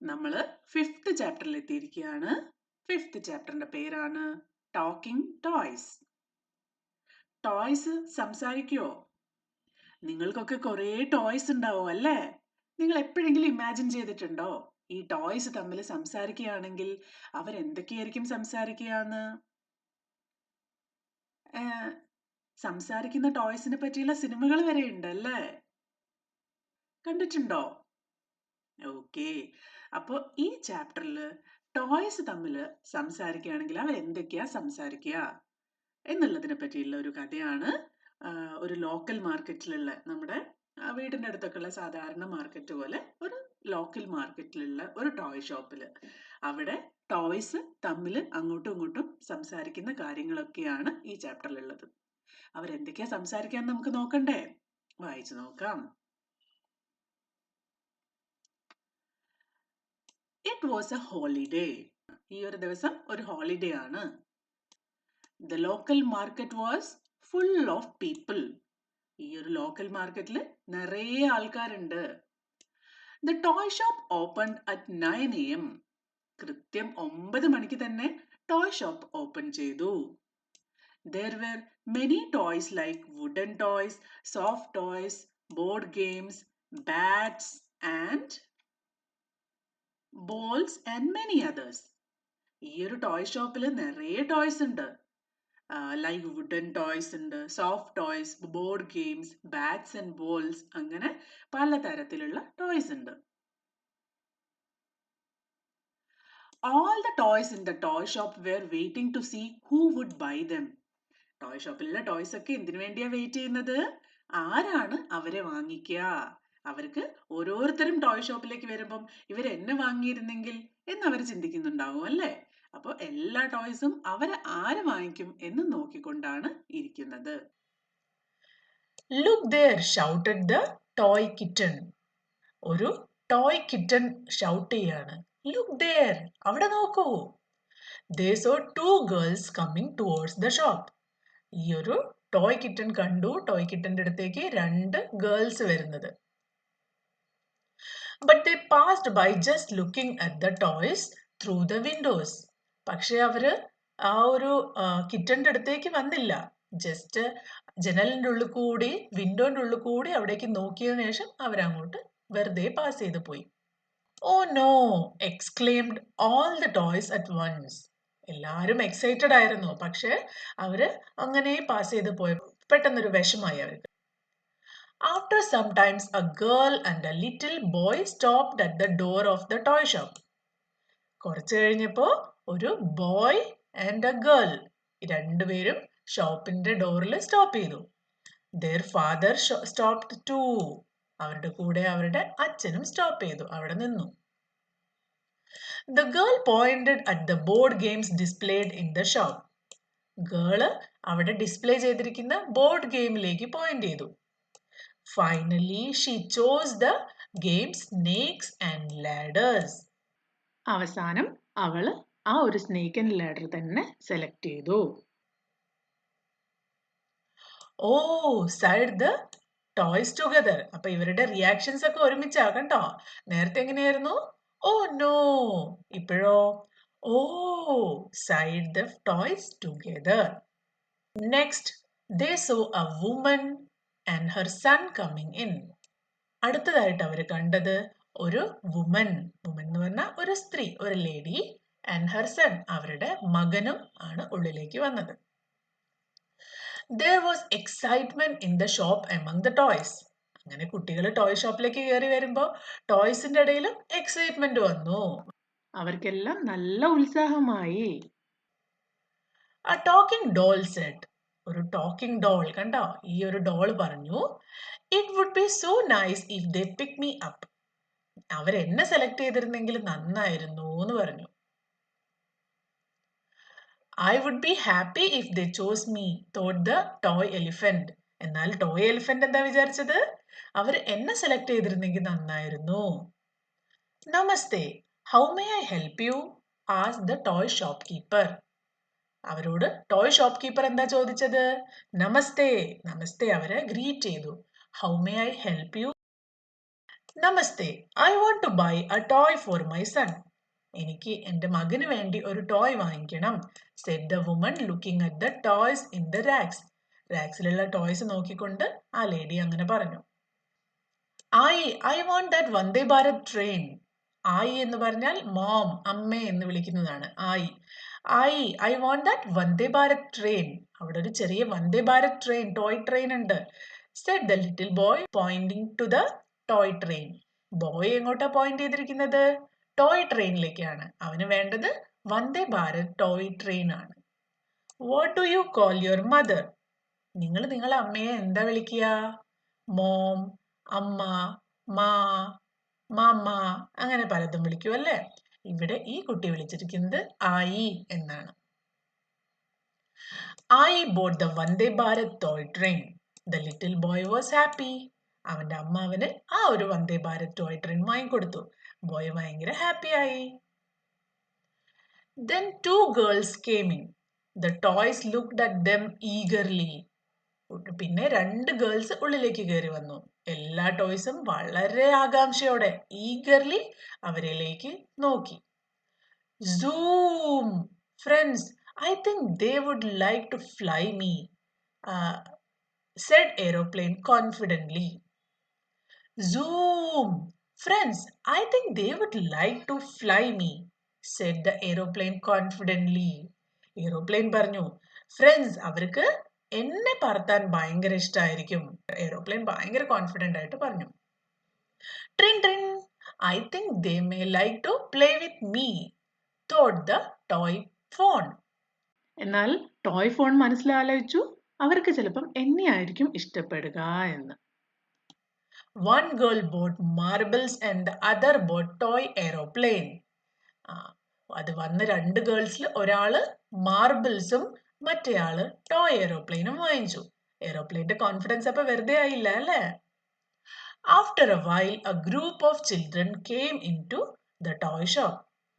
നമ്മള് 5th ചാപ്റ്ററിൽ എത്തിയിരിക്കുകയാണ്. 5th ചാപ്റ്ററിന്റെ പേരാണ് ടോക്കിംഗ് ടോയ്സ്. ടോയ്സ് സംസാരിക്കുവോ? നിങ്ങൾക്കൊക്കെ കുറേ ടോയ്സ് ഉണ്ടാവും അല്ലേ? നിങ്ങൾ എപ്പോഴെങ്കിലും ഇമാജിൻ ചെയ്തിട്ടുണ്ടോ ഈ ടോയ്സ് തമ്മിൽ സംസാരിക്കുകയാണെങ്കിൽ അവരെന്തൊക്കെയായിരിക്കും സംസാരിക്കുകയെന്ന്? സംസാരിക്കുന്ന ടോയ്സിനെ പറ്റിയുള്ള സിനിമകൾ വരെ ഉണ്ടല്ലേ? കണ്ടിട്ടുണ്ടോ? ഓക്കെ. അപ്പോൾ ഈ ചാപ്റ്ററിൽ ടോയ്സ് തമ്മിൽ സംസാരിക്കുകയാണെങ്കിൽ അവരെന്തൊക്കെയാ സംസാരിക്കുക എന്നുള്ളതിനെ പറ്റിയുള്ള ഒരു കഥയാണ്. ഒരു ലോക്കൽ മാർക്കറ്റിലുള്ള നമ്മുടെ വീടിൻ്റെ അടുത്തൊക്കെയുള്ള സാധാരണ മാർക്കറ്റ് പോലെ ഒരു ലോക്കൽ മാർക്കറ്റിലുള്ള ഒരു ടോയ് ഷോപ്പിൽ അവിടെ ടോയ്സ് തമ്മിൽ അങ്ങോട്ടും ഇങ്ങോട്ടും സംസാരിക്കുന്ന കാര്യങ്ങളൊക്കെയാണ് ഈ ചാപ്റ്ററിലുള്ളത്. അവരെന്തൊക്കെയാ സംസാരിക്കാന്ന് നമുക്ക് നോക്കണ്ടേ? വായിച്ചു നോക്കാം. It was a holiday. ഈ ഒരു ദിവസം ഒരു ഹോളിഡേ ആണ്. The local market was full of people. ഈ ഒരു ലോക്കൽ മാർക്കറ്റിൽ നിറയെ ആൾക്കാരുണ്ട്. The toy shop opened at 9 AM. കൃത്യം 9 മണിക്ക് തന്നെ ടോയ് ഷോപ്പ് ഓപ്പൺ ചെയ്തു. There were many toys like wooden toys, soft toys, board games, bats and balls and many others. ഈ ഒരു ടോയ് ഷോപ്പിൽ നിറയെ ടോയ്സ് ഉണ്ട്. ലൈക്ക് വുഡൻ ടോയ്സ് ഉണ്ട്, soft toys, board games, bats and balls, അങ്ങനെ പലതരത്തിലുള്ള toys ഉണ്ട്. All the toys in the toy shop were waiting to see who would buy them. Toy ഷോപ്പിലുള്ള ടോയ്സ് ഒക്കെ എന്തിനു വേണ്ടിയാ വെയിറ്റ് ചെയ്യുന്നത്? ആരാണ് അവരെ വാങ്ങിക്കുക? അവർക്ക് ഓരോരുത്തരും ടോയ് ഷോപ്പിലേക്ക് വരുമ്പം ഇവരെന്നെ വാങ്ങിയിരുന്നെങ്കിൽ എന്ന് അവർ ചിന്തിക്കുന്നുണ്ടാവും അല്ലേ? അപ്പോൾ എല്ലാ ടോയ്സും അവരെ ആര് വാങ്ങിക്കും എന്ന് നോക്കിക്കൊണ്ടാണ് ഇരിക്കുന്നത്. Look there, shouted the toy kitten. ഒരു ടോയ് കിറ്റൻ ഷൗട്ട് ചെയ്യാണ്. Look there, അവിടെ നോക്കൂ. They saw two girls coming towards the shop. ഈ ഒരു ടോയ് കിറ്റൻ കണ്ടു. ടോയ് കിറ്റന്റെ അടുത്തേക്ക് രണ്ട് ഗേൾസ് വരുന്നത്. But they passed by just looking at the toys through the windows. പക്ഷെ അവര് ആ ഒരു കിറ്റന്റെ അടുത്തേക്ക് വന്നില്ല. ജസ്റ്റ് ജനലിന്റെ ഉള്ളിൽ കൂടി വിൻഡോന്റെ ഉള്ളിൽ കൂടി അവിടേക്ക് നോക്കിയതിനു ശേഷം അവരങ്ങോട്ട് വെറുതെ പാസ് ചെയ്ത് പോയി. Oh no! exclaimed all the toys at once. എല്ലാരും എക്സൈറ്റഡ് ആയിരുന്നു. പക്ഷെ അവര് അങ്ങനെ പാസ് ചെയ്ത് പോയ പെട്ടെന്നൊരു വിഷമായി അവർക്ക്. After some times, a girl and a little boy stopped at the door of the toy shop. കുറച്ച് കഴിഞ്ഞപ്പോ ഒരു ബോയ് ആൻഡ് എ ഗേൾ രണ്ടുപേരും ഷോപ്പിന്റെ ഡോറിൽ സ്റ്റോപ്പ് ചെയ്തു. Their father stopped too. അവരുടെ കൂടെ അവരുടെ അച്ഛനും സ്റ്റോപ്പ് ചെയ്തു, അവിടെ നിന്നു. The girl pointed at the board games displayed in the shop. Girl അവിടെ ഡിസ്പ്ലേ ചെയ്തിരിക്കുന്ന ബോർഡ് ഗെയിമിലേക്ക് പോയിന്റ് ചെയ്തു. Finally, she chose the game Snakes and Ladders. അവസാനം അവള് ആ ഒരു സ്നേക്ക് ആൻഡ് ലാഡർ തന്നെ സെലക്ട് ചെയ്തു. Oh, sighed the toys together. അപ്പൊ ഇവരുടെ റിയാക്ഷൻസ് ഒക്കെ ഒരുമിച്ചാ കണ്ടോ? നേരത്തെ എങ്ങനെയായിരുന്നു? Oh no. ഇപ്പോഴോ? Oh, sighed the toys together. Next, they saw a woman and her son coming in. അടുത്തതായിട്ട് അവർ കണ്ടത് ഒരു വുമൻ എന്ന് പറഞ്ഞാൽ ഒരു സ്ത്രീ, ഒരു ലേഡി, ആൻഡ് ഹർ സൺ, അവരുടെ മകനും ആണ് ഉള്ളിലേക്ക് വന്നത്. There was excitement in the shop among the toys. അങ്ങനെ കുട്ടികൾ ടോയ് ഷോപ്പിലേക്ക് കയറി വരുമ്പോൾ ടോയ്സിന്റെ ഇടയിലും എക്സൈറ്റ്മെന്റ് വന്നു. അവർക്കെല്ലാം നല്ല ഉത്സാഹമായി. A talking doll said. ഒരു ടോക്കിംഗ് ഡോൾ കണ്ടോ? ഈ ഒരു ഡോൾ പറഞ്ഞു, It would be so nice if they pick me up. അവരെന്നെ സെലക്ട് ചെയ്തിരുന്നെങ്കിൽ നന്നായിരുന്നു എന്ന് പറഞ്ഞു. I would be happy if they chose me, thought the toy elephant. എന്നാൽ ടോയ് എലിഫന്റ് എന്താ വിചാരിച്ചത്? അവർ എന്നെ സെലക്ട് ചെയ്തിരുന്നെങ്കിൽ നന്നായിരുന്നു. നമസ്തേ, how may I help you? asked the toy shopkeeper. അവരോട് ടോയ് ഷോപ്പ് കീപ്പർ എന്താ ചോദിച്ചത്? നമസ്തേ, നമസ്തേ അവരെ ഗ്രീറ്റ് ചെയ്തു. How may I help you? നമസ്തേ, I want to buy a toy for my son. എനിക്ക് എൻ്റെ മകന് വേണ്ടി ഒരു ടോയ് വാങ്ങിക്കണം, said the woman looking at the toys in the racks. റാക്സിലുള്ള ടോയ്സ് നോക്കിക്കൊണ്ട് ആ ലേഡി അങ്ങനെ പറഞ്ഞു. I want that Vande Bharat train. എന്ന് പറഞ്ഞാൽ മോം, അമ്മേ എന്ന് വിളിക്കുന്നതാണ്. I want that Vande Bharat train. അവിടെ ഒരു ചെറിയ Vande Bharat train, toy train ഉണ്ട്, said the little boy pointing to the toy train. Boy എങ്ങോട്ടാ പോയിന്റ് ചെയ്തിരിക്കുന്നത്? ടോയ് ട്രെയിനിലേക്കാണ്. അവന് വേണ്ടത് വന്ദേ ഭാരത് ടോയ് ട്രെയിൻ ആണ്. What do you call your mother? നിങ്ങൾ നിങ്ങളെ അമ്മയെ എന്താ വിളിക്കുക? മോം, അമ്മ, മാ, മാമ, അങ്ങനെ പലതും വിളിക്കും അല്ലേ? ഇവിടെ ഈ കുട്ടി വിളിച്ചിരിക്കുന്നത് ആയി എന്നാണ്. I bought the Vande Bharat toy train. The little boy was happy. അവന്റെ അമ്മ അവന് ആ ഒരു വന്ദേ ഭാരത് ടോയ് ട്രെയിൻ വാങ്ങിക്കൊടുത്തു. ബോയ് ഭയങ്കര ഹാപ്പി ആയി. Then two girls came in. The toys looked at them eagerly. പിന്നെ രണ്ട് ഗേൾസ് ഉള്ളിലേക്ക് കയറി വന്നു. എല്ലാ ടോയ്സും വളരെ ആകാംക്ഷയോടെ, ഈഗർലി അവരിലേക്ക് നോക്കി. Zoom! Friends, I think they would like to fly me, said Aeroplane confidently. Zoom! Friends, I think they would like to fly me, said the Aeroplane confidently. Aeroplane പറഞ്ഞു, ഫ്രണ്ട്സ് അവർക്ക് എന്നെ പറത്താൻ ഭയങ്കര ഇഷ്ടമായിരിക്കും. എയ്റോപ്ലെയിൻ ഭയങ്കര confident ആയിട്ട് പറഞ്ഞു. ട്രിൻ ട്രിൻ, I think they may like to play with me, thought the toy phone. എന്നാൽ ടോയ് ഫോൺ മനസ്സിലാലോചിച്ചു, അവർക്ക് ചിലപ്പം എന്നെ ആയിരിക്കും ഇഷ്ടപ്പെടുക എന്ന്. One girl bought marbles and the other bought toy aeroplane. അത് വന്ന രണ്ട് ഗേൾസിൽ ഒരാള് മാർബിൾസും മറ്റേയാള് ടോയ് എയ്റോപ്ലെയിനും വാങ്ങിച്ചു. എയ്റോപ്ലെയിന്റെ കോൺഫിഡൻസ് അപ്പൊ വെറുതെ ആയില്ല അല്ലേ? After a while, a group of children came into the toy shop.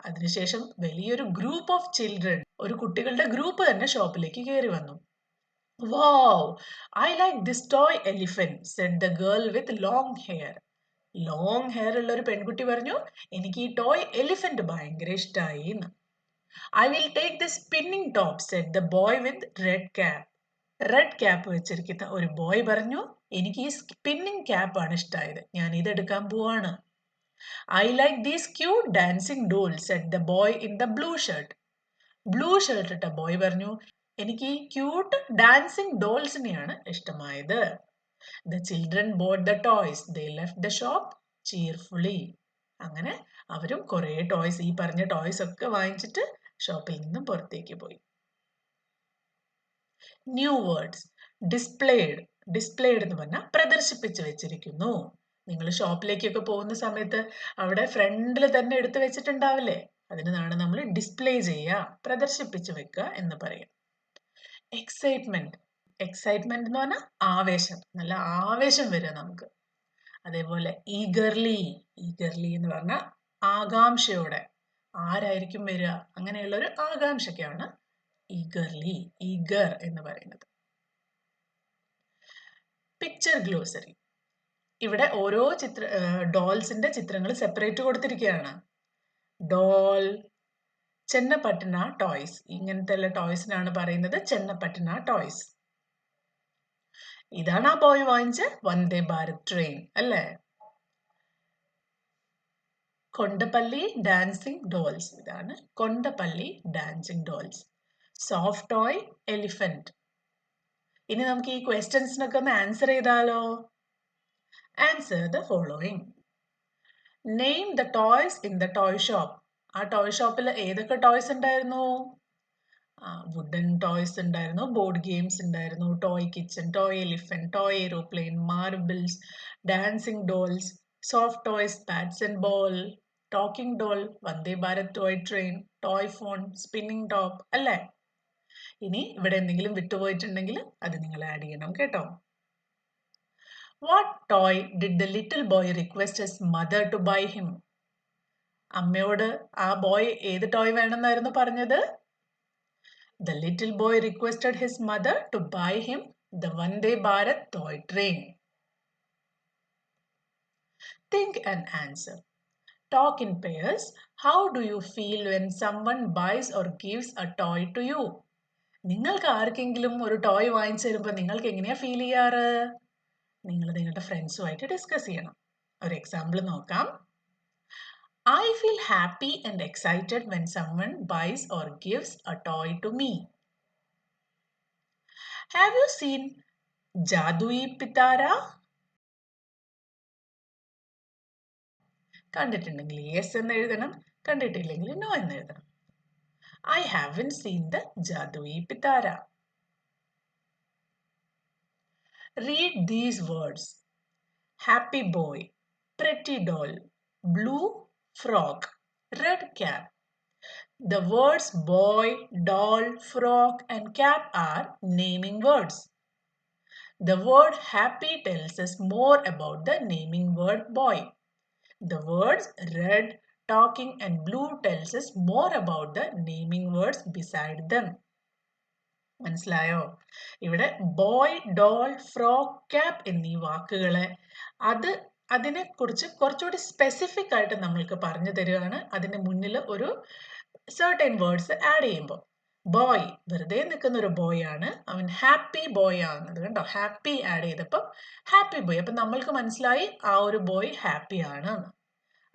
അതിനുശേഷം വലിയൊരു ഗ്രൂപ്പ് ഓഫ് ചിൽഡ്രൻ, ഒരു കുട്ടികളുടെ ഗ്രൂപ്പ് തന്നെ ഷോപ്പിലേക്ക് കയറി വന്നു. Wow, I like this toy elephant, said the girl with long hair. Long hair ഉള്ള ഒരു പെൺകുട്ടി പറഞ്ഞു, എനിക്ക് ഈ ടോയ് എലിഫന്റ് ഭയങ്കര ഇഷ്ടമായി എന്ന്. I will take the spinning top, said the boy with red cap. Red cap വെച്ചിരിക്കുന്ന ഒരു ബോയ് പറഞ്ഞു, എനിക്ക് ഈ സ്പിന്നിങ് ക്യാപ്പ് ആണ് ഇഷ്ടമായത്, ഞാൻ ഇത് എടുക്കാൻ പോവാണ്. I like these cute dancing dolls, said the boy in the blue shirt. Blue shirt ഇട്ട ബോയ് പറഞ്ഞു, എനിക്ക് ഈ ക്യൂട്ട് ഡാൻസിങ് ഡോൾസിനെയാണ് ഇഷ്ടമായത്. The children bought the toys. They left the shop cheerfully. അങ്ങനെ അവരും കുറേ ടോയ്സ്, ഈ പറഞ്ഞ ടോയ്സ് ഒക്കെ വാങ്ങിച്ചിട്ട് ഷോപ്പിൽ നിന്നും പുറത്തേക്ക് പോയി. New words. ഡിസ്പ്ലേഡ്. ഡിസ്പ്ലേഡ് എന്ന് പറഞ്ഞാൽ പ്രദർശിപ്പിച്ച് വെച്ചിരിക്കുന്നു. നിങ്ങൾ ഷോപ്പിലേക്കൊക്കെ പോകുന്ന സമയത്ത് അവിടെ ഫ്രണ്ടിൽ തന്നെ എടുത്തു വെച്ചിട്ടുണ്ടാവില്ലേ, അതിനാണ് നമ്മൾ ഡിസ്പ്ലേ ചെയ്യുക, പ്രദർശിപ്പിച്ച് വെക്കുക എന്ന് പറയും. എക്സൈറ്റ്മെന്റ്. എക്സൈറ്റ്മെന്റ് എന്ന് പറഞ്ഞാൽ ആവേശം, നല്ല ആവേശം വരിക നമുക്ക്. അതേപോലെ ഈഗർലി. ഈഗർലി എന്ന് പറഞ്ഞാൽ ആകാംക്ഷയോടെ, ആരായിരിക്കും വരിക അങ്ങനെയുള്ള ഒരു ആകാംക്ഷയ്ക്കാണ് ഈഗർലി, ഈഗർ എന്ന് പറയുന്നത്. Picture glossary. ഇവിടെ ഓരോ ഡോൾസിന്റെ ചിത്രങ്ങൾ സെപ്പറേറ്റ് കൊടുത്തിരിക്കുകയാണ്. ഡോൾ, ചെന്നപ്പട്ടണ ടോയ്സ്, ഇങ്ങനത്തെ ഉള്ള ടോയ്സിനാണ് പറയുന്നത് ചെന്നപ്പട്ടണ ടോയ്സ്. ഇതാണ് ആ ബോയ് വാങ്ങിച്ച വന്ദേ ഭാരത് ട്രെയിൻ അല്ലേ? Kondapalli dancing dolls. ഇതാണ് Kondapalli dancing dolls. Soft toy elephant. ഇനി നമുക്ക് ഈ ക്വസ്റ്റ്യൻസിനൊക്കെ ഒന്ന് ആൻസർ ചെയ്താലോ? Answer the following. Name the toys in the toy shop. ആ ടോയ് ഷോപ്പിൽ ഏതൊക്കെ ടോയ്സ് ഉണ്ടായിരുന്നു? വുഡൻ ടോയ്സ് ഉണ്ടായിരുന്നു, ബോർഡ് ഗെയിംസ് ഉണ്ടായിരുന്നു, toy kitchen, toy elephant, toy aeroplane, marbles, dancing dolls, soft toys, bats and ball, talking doll, Vande Bharat toy train, toy phone, spinning top അല്ലേ? ഇനി ഇവിടെ എന്തെങ്കിലും വിട്ടുപോയിട്ടുണ്ടെങ്കിൽ അത് നിങ്ങൾ ആഡ് ചെയ്യണം കേട്ടോ. What toy did the little boy request his mother to buy him? അമ്മയോട് ആ ബോയ് ഏത് ടോയ് വേണമെന്നായിരുന്നു പറഞ്ഞത്? The little boy requested his mother to buy him the Vande Bharat toy train. Think and answer. Talk in pairs. How do you feel when someone buys or gives a toy to you? നിങ്ങൾക്ക് ആർക്കെങ്കിലും ഒരു toy വാങ്ങിച്ചു തരുമ്പോൾ നിങ്ങൾക്ക് എങ്ങനെയാ feel ചെയ്യാറ്? നിങ്ങൾ നിങ്ങളുടെ ഫ്രണ്ട്സുമായിട്ട് ഡിസ്കസ് ചെയ്യണം. ഒരു എക്സാമ്പിൾ നോക്കാം. I feel happy and excited when someone buys or gives a toy to me. Have you seen Jadui Pitara? കണ്ടിട്ടുണ്ടെങ്കിൽ യെസ് എന്ന് എഴുതണം, കണ്ടിട്ടില്ലെങ്കിൽ നോ എന്ന് എഴുതണം. I haven't seen the Jadui Pitara. Read these words. Happy boy, pretty doll, blue frog, red cap. The words boy, doll, frog and cap are naming words. The word happy tells us more about the naming word boy. The words red, talking and blue tells us more about the naming words beside them. മനസ്സിലായോ? ഇവിടെ boy, doll, frog, cap എന്നീ വാക്കുകളെ അതിനെ കുറിച്ച് കുറച്ചുകൂടി specific ആയിട്ട് നമ്മൾക്ക് പറഞ്ഞു തരികയാണ്. അതിന്റെ മുന്നിൽ ഒരു certain വേർഡ്സ് ആഡ് ചെയ്യുമ്പോൾ. ബോയ് വെറുതെ നിൽക്കുന്ന ഒരു ബോയ് ആണ്, അവൻ ഹാപ്പി ബോയ് ആവുന്നത്. കണ്ടോ, ഹാപ്പി ആഡ് ചെയ്തപ്പോൾ ഹാപ്പി ബോയ്. അപ്പൊ നമ്മൾക്ക് മനസ്സിലായി ആ ഒരു ബോയ് ഹാപ്പി ആണ്.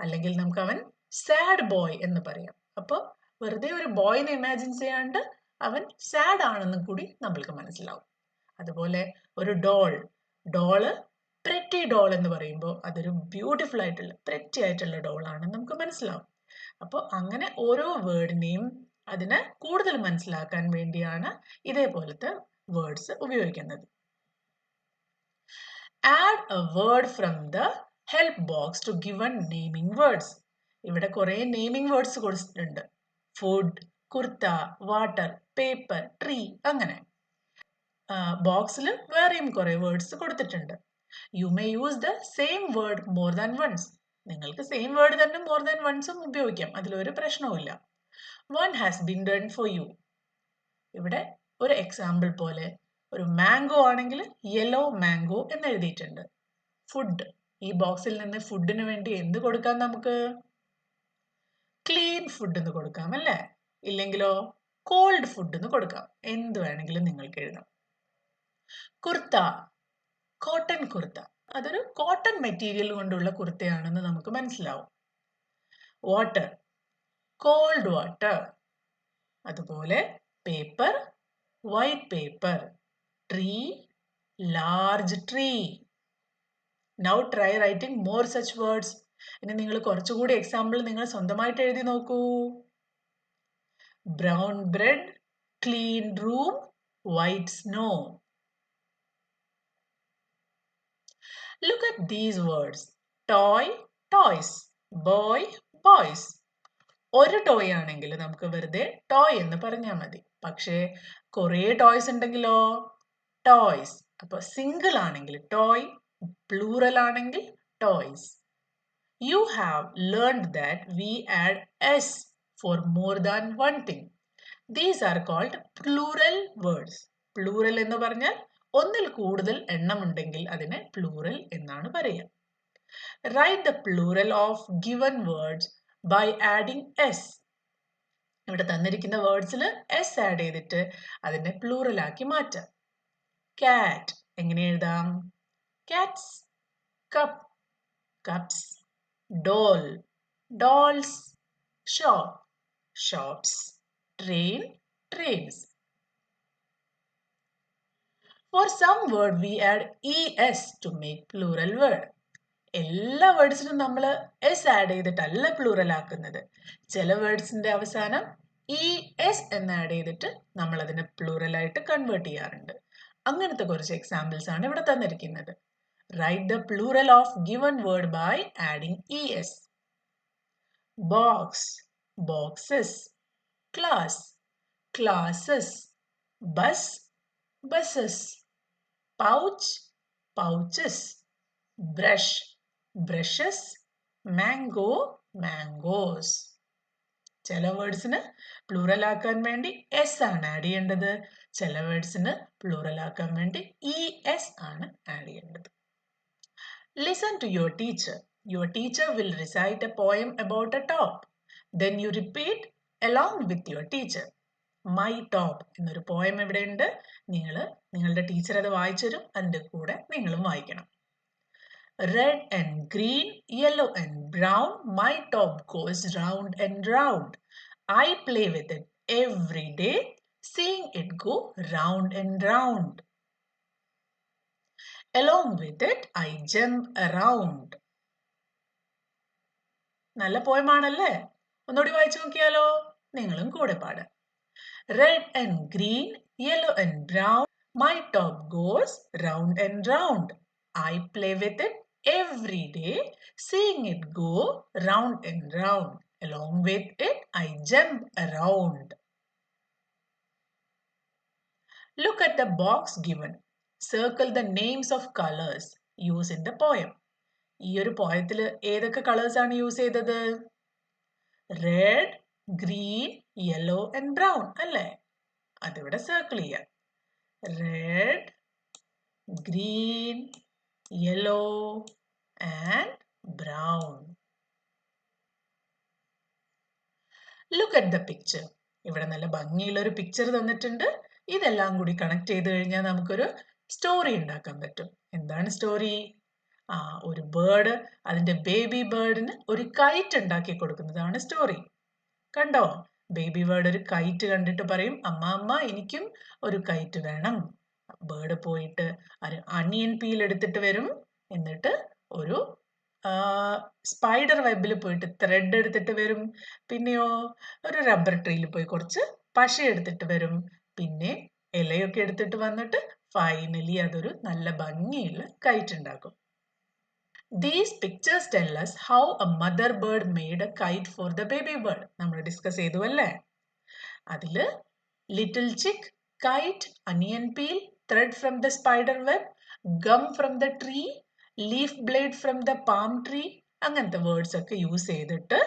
അല്ലെങ്കിൽ നമുക്ക് അവൻ സാഡ് ബോയ് എന്ന് പറയാം. അപ്പോൾ വെറുതെ ഒരു ബോയിനെ ഇമാജിൻ ചെയ്യാണ്ട് അവൻ സാഡ് ആണെന്നും കൂടി നമ്മൾക്ക് മനസ്സിലാവും. അതുപോലെ ഒരു ഡോള് പ്രെറ്റി ഡോൾ എന്ന് പറയുമ്പോൾ അതൊരു ബ്യൂട്ടിഫുൾ ആയിട്ടുള്ള പ്രെറ്റി ആയിട്ടുള്ള ഡോൾ ആണെന്ന് നമുക്ക് മനസ്സിലാവും. അപ്പോൾ അങ്ങനെ ഓരോ വേർഡിനെയും അതിനെ കൂടുതൽ മനസ്സിലാക്കാൻ വേണ്ടിയാണ് ഇതേപോലത്തെ വേർഡ്സ് ഉപയോഗിക്കുന്നത്. Add a word from the help box to given naming words. ഇവിടെ കുറേ നെയിമിംഗ് വേർഡ്സ് കൊടുത്തിട്ടുണ്ട്. Food, kurta, water, paper, tree, അങ്ങനെ. ബോക്സിൽ വേറെയും കുറേ വേർഡ്സ് കൊടുത്തിട്ടുണ്ട്. You may use the same word more than once. നിങ്ങൾക്ക് സെയിം വേർഡ് തന്നെ മോർ ദാൻ വൺസും ഉപയോഗിക്കാം, അതിലൊരു പ്രശ്നവുമില്ല. One has been done for you. ഇവിടെ ഒരു എക്സാമ്പിൾ പോലെ ഒരു മാംഗോ ആണെങ്കിൽ യെല്ലോ മാംഗോ എന്ന് എഴുതിയിട്ടുണ്ട്. ഫുഡ്, ഈ ബോക്സിൽ നിന്ന് ഫുഡിന് വേണ്ടി എന്ത് കൊടുക്കാം നമുക്ക്? ക്ലീൻ ഫുഡ് എന്ന് കൊടുക്കാം അല്ലേ? ഇല്ലെങ്കിലോ കോൾഡ് ഫുഡ് എന്ന് കൊടുക്കാം. എന്ത് വേണമെങ്കിലും നിങ്ങൾക്ക് എഴുതാം. കുർത്ത, കോട്ടൺ കുർത്ത, അതൊരു കോട്ടൺ മെറ്റീരിയൽ കൊണ്ടുള്ള കുർത്തയാണെന്ന് നമുക്ക് മനസ്സിലാവും. Water, cold water. അതുപോലെ paper, white paper. Tree, large tree. Now try writing more such words. ഇനി നിങ്ങൾ കുറച്ചുകൂടി എക്സാമ്പിൾ നിങ്ങൾ സ്വന്തമായിട്ട് എഴുതി നോക്കൂ. Brown bread, clean room, white snow. Look at these words. Toy, toys. Boy, boys. ഒരു ടോയ് ആണെങ്കിൽ നമുക്ക് വെറുതെ ടോയ് എന്ന് പറഞ്ഞാൽ മതി. പക്ഷേ കുറേ ടോയ്സ് ഉണ്ടെങ്കിലോ ടോയ്സ്. അപ്പൊ സിംഗിൾ ആണെങ്കിൽ ടോയ്, പ്ലൂറൽ ആണെങ്കിൽ toys. You have learned that we add s for more than one thing. These are called plural words. Plural എന്ന് പറഞ്ഞാൽ ഒന്നിൽ കൂടുതൽ എണ്ണം ഉണ്ടെങ്കിൽ അതിനെ plural എന്നാണ് പറയുക. Write the plural of given words by adding s. ഇവിടെ തന്നിരിക്കുന്ന വേർഡ്സിൽ s ആഡ് ചെയ്തിട്ട് അതിനെ പ്ലൂറൽ ആക്കി മാറ്റാം. Cat എങ്ങനെ എഴുതാം? Cats. Cup, cups. Doll, dolls. Shop, shops. Train, trains. For some word we add es to make plural word. എല്ലാ വേർഡ്സിനും നമ്മൾ എസ് ആഡ് ചെയ്തിട്ടല്ല പ്ലൂറൽ ആക്കുന്നത്. ചില വേർഡ്സിന്റെ അവസാനം es എന്ന് ആഡ് ചെയ്തിട്ട് നമ്മൾ അതിനെ പ്ലൂറൽ ആയിട്ട് കൺവേർട്ട് ചെയ്യാറുണ്ട്. അങ്ങനത്തെ കുറച്ച് എക്സാമ്പിൾസ് ആണ് ഇവിടെ തന്നിരിക്കുന്നത്. Write the plural of given word by adding es. Box, boxes. Class, classes. Bus, buses. Pouch, pouches. Brush, brushes. Mango, mangoes. ചില വേർഡ്സിന് പ്ലൂറൽ ആക്കാൻ വേണ്ടി എസ് ആണ് ആഡ് ചെയ്യേണ്ടത്, ചില വേർഡ്സിന് പ്ലൂറൽ ആക്കാൻ വേണ്ടി es ആണ് ആഡ് ചെയ്യേണ്ടത്. Listen to your teacher. Your teacher will recite a poem about a top. Then you repeat along with your teacher. My top എന്നൊരു പോയം എവിടെയുണ്ട്? നിങ്ങളുടെ ടീച്ചർ അത് വായിച്ചു തരും, അതിൻ്റെ കൂടെ നിങ്ങളും വായിക്കണം. Red and green, yellow and brown, my top goes round and round. I play with it every day, seeing it go round and round. Along with it, I jump around. നല്ല പോയമാണല്ലേ? ഒന്നുകൂടി വായിച്ചു നോക്കിയാലോ? നിങ്ങളും കൂടെ പാടാം. Red and green, yellow and brown, my top goes round and round. I play with it every day, seeing it go round and round. Along with it, I jump around. Look at the box given. Circle the names of colors used in the poem. ഈ ഒരു പോയത്തിൽ ഏതൊക്കെ colours ആണ് use ചെയ്തത്? Red, green, yellow and brown അല്ലേ? അതിവിടെ circle ചെയ്യാം. Red, green, yellow and brown. Look at the picture. ഇവിടെ നല്ല ഭംഗിയുള്ള ഒരു പിക്ചർ തന്നിട്ടുണ്ട്. ഇതെല്ലാം കൂടി കണക്ട് ചെയ്ത് കഴിഞ്ഞാൽ നമുക്കൊരു സ്റ്റോറി ഉണ്ടാക്കാൻ പറ്റും. എന്താണ് സ്റ്റോറി? ഒരു ബേർഡ് അതിന്റെ ബേബി ബേർഡിന് ഒരു കൈറ്റ് ഉണ്ടാക്കി കൊടുക്കുന്നതാണ് സ്റ്റോറി. കണ്ടോ? ബേബി ബേർഡ് ഒരു കൈറ്റ് കണ്ടിട്ട് പറയും, അമ്മ എനിക്കും ഒരു കൈറ്റ് വേണം. ബേർഡ് പോയിട്ട് ഒരു അണിയൻ പീൽ എടുത്തിട്ട് വരും. എന്നിട്ട് ഒരു സ്പൈഡർ വെബിൽ പോയിട്ട് ത്രെഡ് എടുത്തിട്ട് വരും. പിന്നെയോ ഒരു റബ്ബർ ട്രീയിൽ പോയി കുറച്ച് പശ എടുത്തിട്ട് വരും. പിന്നെ ഇലയൊക്കെ എടുത്തിട്ട് വന്നിട്ട് ഫൈനലി അതൊരു നല്ല ഭംഗിയുള്ള കൈറ്റ് ഉണ്ടാക്കും. These pictures tell us how a mother bird made a kite for the baby bird. നമ്മൾ ഡിസ്കസ് ചെയ്തു അല്ലേ? അതില് little chick, kite, onion peel, thread from the spider web, gum from the tree, leaf blade from the palm tree, അങ്ങനത്തെ words ഒക്കെ use ചെയ്തിട്ട്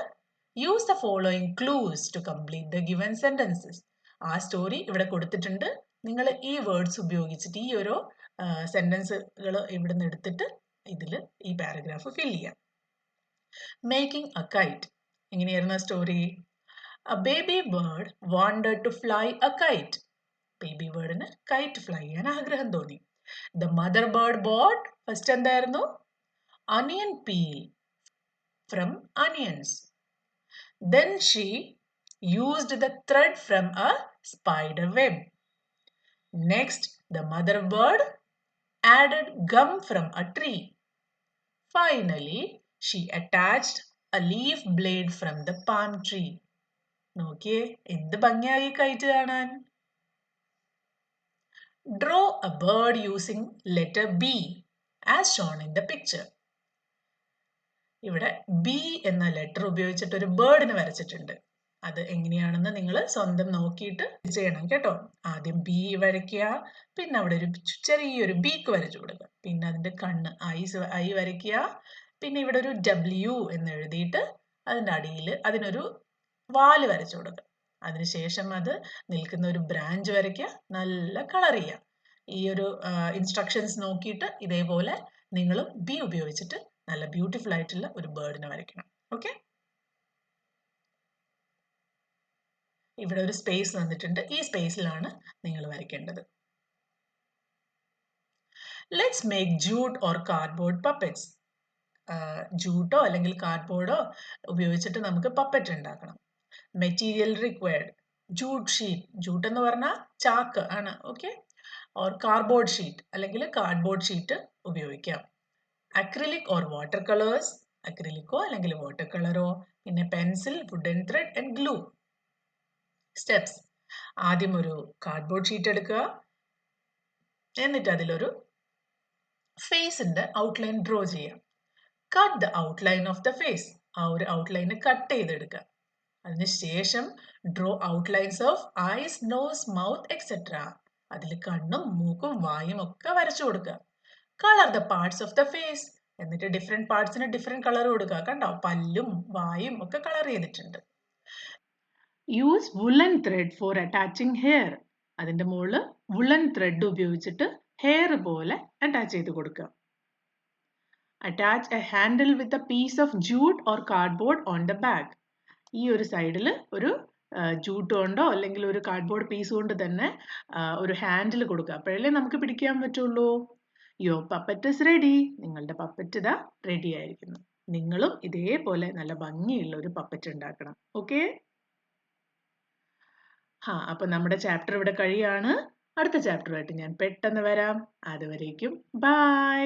use the following clues to complete the given sentences. ആ story ഇവിടെ കൊടുത്തിട്ടുണ്ട്. നിങ്ങൾ ഈ words ഉപയോഗിച്ചിട്ട് ഈ ഓരോ സെന്റൻസുകൾ ഇവിടെ നിന്ന് എടുത്തിട്ട് ഇതിൽ ഈ പാരഗ്രാഫ് ഫിൽ ചെയ്യാം. Making a kite. എങ്ങനെയായിരുന്നു ആ story? A baby bird wanted to fly a kite. Baby ബേർഡിന് കൈറ്റ് ഫ്ലൈ ചെയ്യാൻ ആഗ്രഹം തോന്നി. The mother bird bought first എന്തായിരുന്നു? Onion peel from onions. Then she used the thread from a spider web. Next, the mother bird added gum from a tree. Finally, she attached a leaf blade from the palm tree. നോക്കിയേ, എന്ത് ഭംഗിയായി KITE കാണാൻ. Draw a bird using letter B as shown in the picture. ഇവിടെ B എന്ന letter ഉപയോഗിച്ചിട്ട് ഒരു ബേർഡിനെ വരച്ചിട്ടുണ്ട്. അത് എങ്ങനെയാണെന്ന് നിങ്ങൾ സ്വന്തം നോക്കിയിട്ട് ചെയ്യണം കേട്ടോ. ആദ്യം B വരയ്ക്കുക, പിന്നെ അവിടെ ഒരു ചെറിയൊരു ബീക്ക് വരച്ചു കൊടുക്കുക, പിന്നെ അതിന്റെ കണ്ണ് ഐ വരയ്ക്കുക, പിന്നെ ഇവിടെ ഒരു W എന്ന് എഴുതിയിട്ട് അതിൻ്റെ അടിയിൽ അതിനൊരു വാല് വരച്ചു കൊടുക്കുക. അതിനുശേഷം അത് നിൽക്കുന്ന ഒരു ബ്രാഞ്ച് വരയ്ക്കുക, നല്ല കളർ ചെയ്യുക. ഈ ഒരു ഇൻസ്ട്രക്ഷൻസ് നോക്കിയിട്ട് ഇതേപോലെ നിങ്ങളും ബി ഉപയോഗിച്ചിട്ട് നല്ല ബ്യൂട്ടിഫുൾ ആയിട്ടുള്ള ഒരു ബേർഡിനെ വരയ്ക്കണം. ഓക്കെ, ഇവിടെ ഒരു സ്പേസ് തന്നിട്ടുണ്ട്. ഈ സ്പേസിലാണ് നിങ്ങൾ വരയ്ക്കേണ്ടത്. Let's make jute or cardboard puppets. ജൂട്ടോ അല്ലെങ്കിൽ കാർഡ്ബോർഡോ ഉപയോഗിച്ചിട്ട് നമുക്ക് പപ്പറ്റ് ഉണ്ടാക്കണം. Material required jute sheet. Jute എന്ന് പറഞ്ഞാൽ ചാക്ക് ആണ്. ഓക്കെ, ഓർ കാർഡ്ബോർഡ് ഷീറ്റ് അല്ലെങ്കിൽ കാർഡ്ബോർഡ് ഷീറ്റ് ഉപയോഗിക്കാം. Acrylic or water colours. അക്രിലിക്കോ അല്ലെങ്കിൽ വാട്ടർ കളറോ. പിന്നെ pencil, wooden thread and glue. Steps: ആദ്യം ഒരു കാർഡ്ബോർഡ് ഷീറ്റ് എടുക്കുക, എന്നിട്ട് അതിലൊരു ഫേസിന്റെ ഔട്ട്ലൈൻ ഡ്രോ ചെയ്യാം. Cut the outline of the face. ആ ഒരു ഔട്ട്ലൈന് കട്ട് ചെയ്തെടുക്കുക. അതിനുശേഷം draw outlines of eyes, nose, mouth etcetera. അതിൽ കണ്ണും മൂക്കും വായും ഒക്കെ വരച്ചു കൊടുക്കുക. Colour the parts of the face. എന്നിട്ട് ഡിഫറെന്റ് പാർട്സിന് ഡിഫറെന്റ് കളർ കൊടുക്കുക. കണ്ടോ, പല്ലും വായും ഒക്കെ കളർ ചെയ്തിട്ടുണ്ട്. Use woollen thread for attaching hair. അതിന്റെ മുകളിൽ വുളൻ ത്രെഡ് ഉപയോഗിച്ചിട്ട് ഹെയർ പോലെ അറ്റാച്ച് ചെയ്ത് കൊടുക്കുക. Attach a handle with a piece of jute or cardboard on the back. ഈ ഒരു സൈഡിൽ ഒരു ജൂട്ട് കൊണ്ടോ അല്ലെങ്കിൽ ഒരു കാർഡ്ബോർഡ് പീസ് കൊണ്ട് തന്നെ ഒരു ഹാൻഡിൽ കൊടുക്കുക. അപ്പോഴല്ലേ നമുക്ക് പിടിക്കാൻ പറ്റുള്ളൂ. Your puppet is ready. നിങ്ങളുടെ പപ്പറ്റ് ഇതാ റെഡി ആയിരിക്കുന്നു. നിങ്ങളും ഇതേപോലെ നല്ല ഭംഗിയുള്ള ഒരു പപ്പറ്റ് ഉണ്ടാക്കണം. ഓക്കെ? അപ്പൊ നമ്മുടെ ചാപ്റ്റർ ഇവിടെ കഴിയാണ്. അടുത്ത ചാപ്റ്ററുമായിട്ട് ഞാൻ പെട്ടെന്ന് വരാം. അതുവരേക്കും ബൈ.